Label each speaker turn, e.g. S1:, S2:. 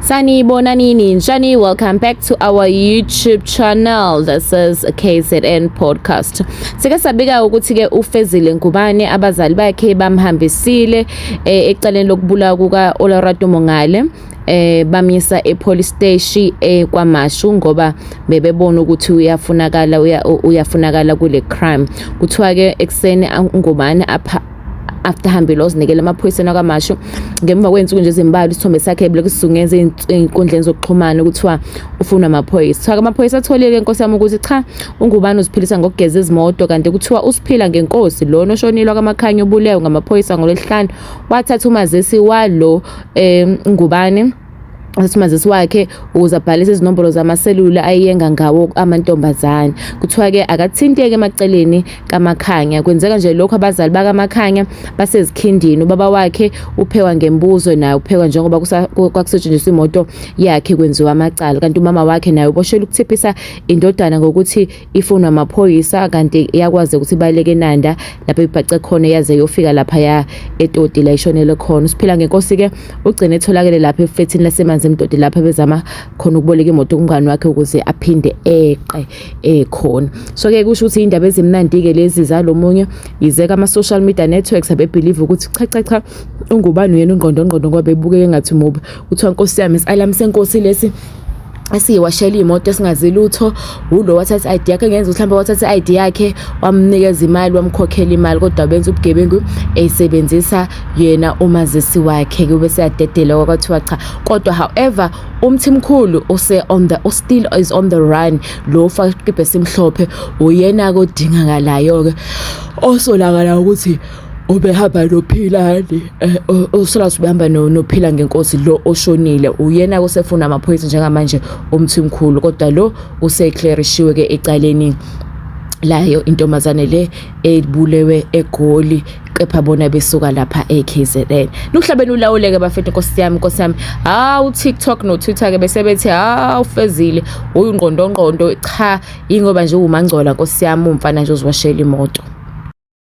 S1: Sanibona nini njani, welcome back to our YouTube channel. This is a KZN podcast. Sike sabika ukuthi ke uFezile Ngubane abazali bakhe bamhambisile ecaleni lokubulawa kuka Olerato Mongale bamisa epolice station kwaMashu ngoba bebebona ukuthi uyafunakala kule crime. Kuthiwa ke ekseni Ngubane after hambile ozinikele amaphoyisa nakwaMashu ngemva kwensuku nje ezimbalwa isithombe sakhe ebile kusungeze inkundleni zokuxhumana ukuthiwa ufuna amaphoyisa. Kuthiwa amaphoyisa atholile inkosi yami ukuthi cha uNgubane uziphilisa ngokugeza izimoto kanti kuthiwa usiphila ngenkosi lona oshonilwa kaMakhanya ubulewe ngamaphoyisa ngoLwesihlanu wathatha umazisi walo Ngubane umazisi wakhe ukuze abhalise izinombolo zamaselula ayenga ngawo amantombazane. Kuthiwa ke akathinteke emaceleni kaMakhanya. Kwenzeka nje lokho abazali bakaMakhanya basezikhindini, ubaba wakhe uphewa ngembuzo naye uphekwa njengoba kwakusetshenziswa imoto yakhe kwenziwa amacala, kanti umama wakhe naye uboshelwe ukuthiphisa indodana ngokuthi ifunwa amaphoyisa kanti iyakwazi ukuthi baleke eNanda lapho ibhace khona yaze yofika lapha ya eToti la ishonele khona. Usiphila ngenkosi ke ugcine etholakele lapha efethini lasemanzi emtoti lapha bezama khona ukuboleka imoto kumngani wakhe ukuze aphinde eqe khona. So ke kusho ukuthi indaba ezimnandi ke lezi zalomunye izeka ama social media networks abebelieve ukuthi cha uNgubane uyena ungqondo ngoba bebukeke ngathi mubi. Kuthiwa Nkosi yami isialarm senkosi lesi asiwashela imoto esingazi lutho ulo wathatha ID yakhe ngenza mhlawumbe wathatha ID yakhe wamnikeza imali wamkhokhela imali kodwa benza ubugebengu esebenzisa yena umazisi wakhe kube seyadedela kwathiwa cha. Kodwa however umthimkhulu still is on the run lo fake besimhlophe uyena kodingakalayo ke osolakala ukuthi ubehamba noPhilani osolazi ubehamba noPhila ngenkosi lo oshonile uyena osefuna amaphoyisa njengamanje umthimkhulu kodwa lo useclarishiwe ke ecaleni layo intombazane le ebulewe eGoli kepha bona besuka lapha eKZN. Luhlabeni ulawuleke bafethu Nkosi yami uTikTok noTwitter ke bese bethi uFezile uyingqondo cha ingoba nje umangcola Nkosi yami umfana nje uziwashela imoto.